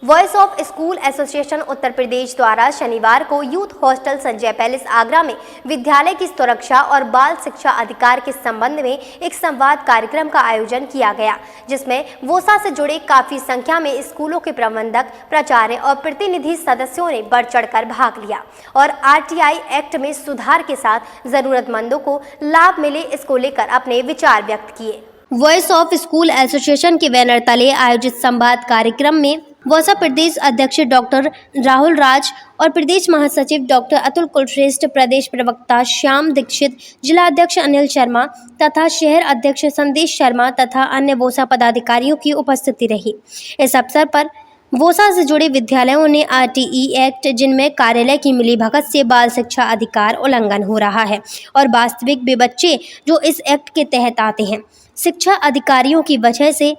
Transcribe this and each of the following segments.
Voice of school association Uttar Pradesh द्वारा शनिवार को youth hostel Sanjay palace Agra में विद्यालय की सुरक्षा और बाल शिक्षा अधिकार के संबंध में एक संवाद कार्यक्रम का आयोजन किया गया, जिसमें वोसा से जुड़े काफी संख्या में स्कूलों के प्रबंधक, प्राचार्य और प्रतिनिधि सदस्यों ने बढ़ चढ़कर भाग लिया और आरटीआई एक्ट में सुधार के साथ जरूरतमंदों को लाभ मिले, इसको लेकर अपने विचार व्यक्त किए। वॉइस ऑफ स्कूल एसोसिएशन के बैनर तले आयोजित संवाद कार्यक्रम में वोसा प्रदेश अध्यक्ष डॉक्टर राहुल राज और प्रदेश महासचिव डॉक्टर अतुल कुलश्रेष्ठ, प्रदेश प्रवक्ता श्याम दीक्षित, जिला अध्यक्ष अनिल शर्मा तथा शहर अध्यक्ष संदेश शर्मा तथा अन्य वोसा पदाधिकारियों की उपस्थिति रही। इस अवसर पर वोसा से जुड़े विद्यालयों ने आरटीई एक्ट, जिनमें कार्यालय की मिलीभगत से बाल शिक्षा अधिकार उल्लंघन हो रहा है और वास्तविक वे बच्चे जो इस एक्ट के तहत आते हैं, शिक्षा अधिकारियों की वजह से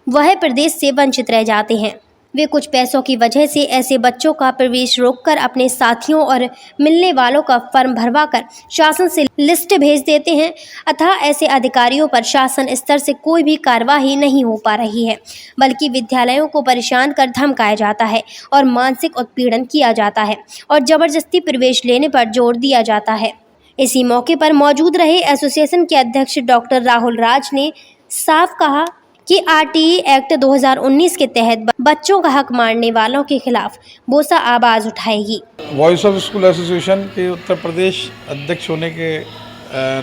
वह प्रदेश से वंचित रह जाते हैं। वे कुछ पैसों की वजह से ऐसे बच्चों का प्रवेश रोककर अपने साथियों और मिलने वालों का फॉर्म भरवाकर शासन से लिस्ट भेज देते हैं, अतः ऐसे अधिकारियों पर शासन स्तर से कोई भी कार्यवाही नहीं हो पा रही है, बल्कि विद्यालयों को परेशान कर धमकाया जाता है और मानसिक उत्पीड़न किया जाता है और जबरदस्ती प्रवेश लेने पर जोर दिया जाता है। इसी मौके पर मौजूद रहे एसोसिएशन के अध्यक्ष डॉक्टर राहुल राज ने साफ कहा कि आरटीई एक्ट 2019 के तहत बच्चों का हक मारने वालों के खिलाफ वोसा आवाज उठाएगी। वॉइस ऑफ स्कूल एसोसिएशन के उत्तर प्रदेश अध्यक्ष होने के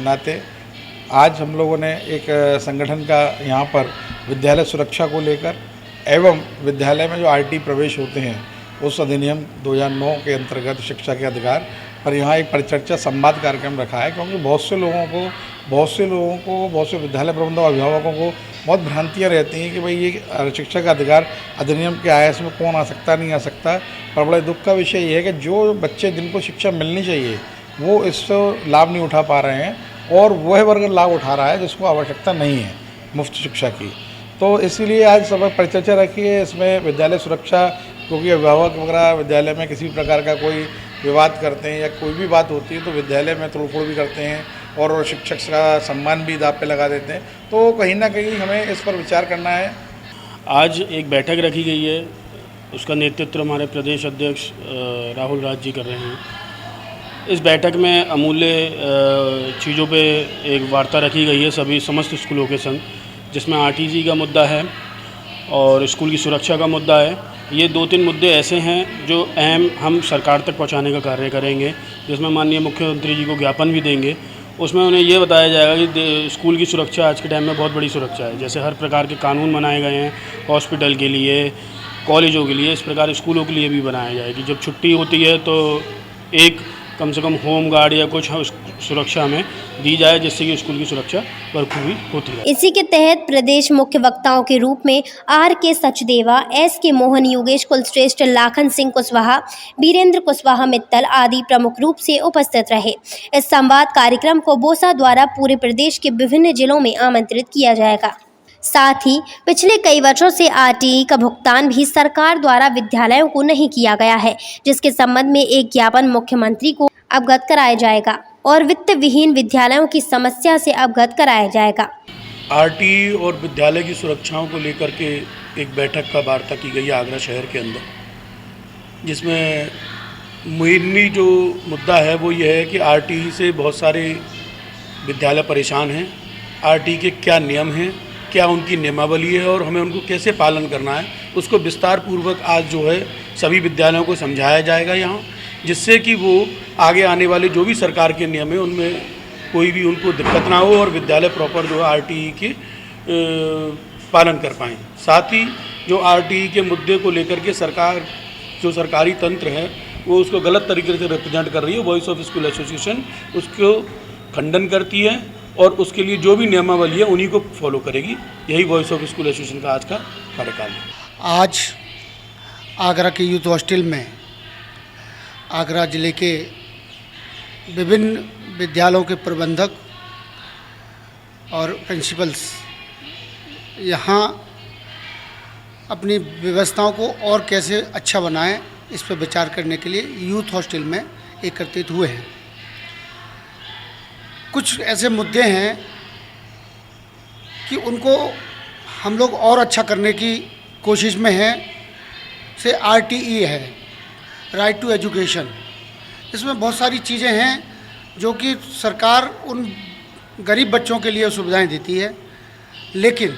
नाते आज हम लोगों ने एक संगठन का यहाँ पर विद्यालय सुरक्षा को लेकर एवं विद्यालय में जो आरटीई प्रवेश होते हैं उस अधिनियम 2009 के अंतर्गत शिक्षा के अधिकार पर यहाँ एक परिचर्चा संवाद कार्यक्रम रखा है, क्योंकि बहुत से विद्यालय प्रबंधकों अभिभावकों को बहुत भ्रांतियाँ रहती हैं कि भाई ये शिक्षा का अधिकार अधिनियम क्या है, इसमें कौन आ सकता नहीं आ सकता। पर बड़े दुख का विषय ये है कि जो बच्चे जिनको शिक्षा मिलनी चाहिए वो इससे लाभ नहीं उठा पा रहे हैं और वह वर्ग लाभ उठा रहा है जिसको आवश्यकता नहीं है मुफ्त शिक्षा की। तो इसीलिए आज सब परिचर्चा रखी है। इसमें विद्यालय सुरक्षा, क्योंकि अभिभावक वगैरह विद्यालय में किसी प्रकार का कोई विवाद करते हैं या कोई भी बात होती है तो विद्यालय में तोड़फोड़ भी करते हैं और शिक्षक का सम्मान भी दांव पे लगा देते हैं। तो कहीं ना कहीं हमें इस पर विचार करना है। आज एक बैठक रखी गई है, उसका नेतृत्व हमारे प्रदेश अध्यक्ष राहुल राज जी कर रहे हैं। इस बैठक में अमूल्य चीज़ों पे एक वार्ता रखी गई है सभी समस्त स्कूलों के संग, जिसमें आरटीई का मुद्दा है और स्कूल की सुरक्षा का मुद्दा है। ये 2-3 मुद्दे ऐसे हैं जो अहम हम सरकार तक पहुंचाने का कार्य करेंगे, जिसमें माननीय मुख्यमंत्री जी को ज्ञापन भी देंगे। उसमें उन्हें ये बताया जाएगा कि स्कूल की सुरक्षा आज के टाइम में बहुत बड़ी सुरक्षा है। जैसे हर प्रकार के कानून बनाए गए हैं हॉस्पिटल के लिए, कॉलेजों के लिए, इस प्रकार स्कूलों के लिए भी बनाया जाए कि जब छुट्टी होती है तो एक कम से कम होम गार्ड या कुछ सुरक्षा में दी जाए, जिससे कि स्कूल की सुरक्षा बखूबी होती है। इसी के तहत प्रदेश मुख्य वक्ताओं के रूप में आर.के. सचदेवा, एस.के. मोहन, योगेश कुलश्रेष्ठ, लाखन सिंह कुशवाहा, वीरेंद्र कुशवाहा मित्तल आदि प्रमुख रूप से उपस्थित रहे। इस संवाद कार्यक्रम को वोसा द्वारा पूरे प्रदेश के विभिन्न जिलों में आमंत्रित किया जाएगा। साथ ही पिछले कई वर्षों से आरटीई का भुगतान भी सरकार द्वारा विद्यालयों को नहीं किया गया है, जिसके संबंध में एक ज्ञापन मुख्यमंत्री को अवगत कराया जाएगा और वित्त विहीन विद्यालयों की समस्या से अवगत कराया जाएगा। आरटीई और विद्यालय की सुरक्षाओं को लेकर के एक बैठक का वार्ता की गई आगरा शहर के अंदर, जिसमें मेनली जो मुद्दा है वो ये है कि आरटीई से बहुत सारे विद्यालय परेशान हैं। आरटीई के क्या नियम हैं, क्या उनकी नियमावली है और हमें उनको कैसे पालन करना है, उसको विस्तार पूर्वक आज जो है सभी विद्यालयों को समझाया जाएगा यहाँ, जिससे कि वो आगे आने वाले जो भी सरकार के नियम है उनमें कोई भी उनको दिक्कत ना हो और विद्यालय प्रॉपर जो है आरटीई के पालन कर पाएँ। साथ ही जो आरटीई के मुद्दे को लेकर के सरकार जो सरकारी तंत्र है वो उसको गलत तरीके से रिप्रेजेंट कर रही है। वॉइस ऑफ स्कूल एसोसिएशन उसको खंडन करती है और उसके लिए जो भी नियमावली है उन्हीं को फॉलो करेगी। यही वॉइस ऑफ स्कूल एसोसिएशन का आज का कार्यकाल है। आज आगरा के यूथ हॉस्टल में आगरा ज़िले के विभिन्न विद्यालयों के प्रबंधक और प्रिंसिपल्स यहाँ अपनी व्यवस्थाओं को और कैसे अच्छा बनाएं, इस पर विचार करने के लिए यूथ हॉस्टल में एकत्रित हुए हैं। कुछ ऐसे मुद्दे हैं कि उनको हम लोग और अच्छा करने की कोशिश में हैं से RTE है, राइट टू एजुकेशन। इसमें बहुत सारी चीज़ें हैं जो कि सरकार उन गरीब बच्चों के लिए सुविधाएं देती है, लेकिन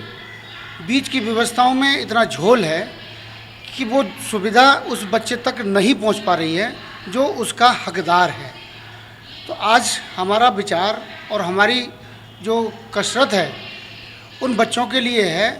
बीच की व्यवस्थाओं में इतना झोल है कि वो सुविधा उस बच्चे तक नहीं पहुंच पा रही है जो उसका हकदार है। तो आज हमारा विचार और हमारी जो कसरत है उन बच्चों के लिए है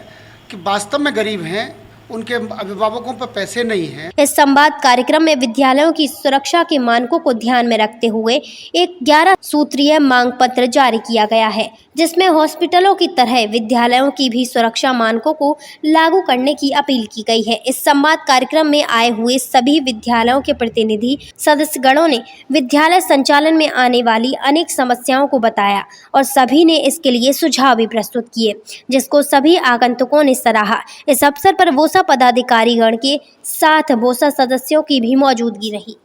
कि वास्तव में गरीब हैं, उनके अभिभावकों पर पैसे नहीं हैं। इस संवाद कार्यक्रम में विद्यालयों की सुरक्षा के मानकों को ध्यान में रखते हुए एक 11 सूत्रीय मांग पत्र जारी किया गया है, जिसमें हॉस्पिटलों की तरह विद्यालयों की भी सुरक्षा मानकों को लागू करने की अपील की गई है। इस संवाद कार्यक्रम में आए हुए सभी विद्यालयों के प्रतिनिधि सदस्यगणों ने विद्यालय संचालन में आने वाली अनेक समस्याओं को बताया और सभी ने इसके लिए सुझाव भी प्रस्तुत किए, जिसको सभी आगंतुकों ने सराहा। इस अवसर पर वोसा पदाधिकारीगण के साथ वोसा सदस्यों की भी मौजूदगी रही।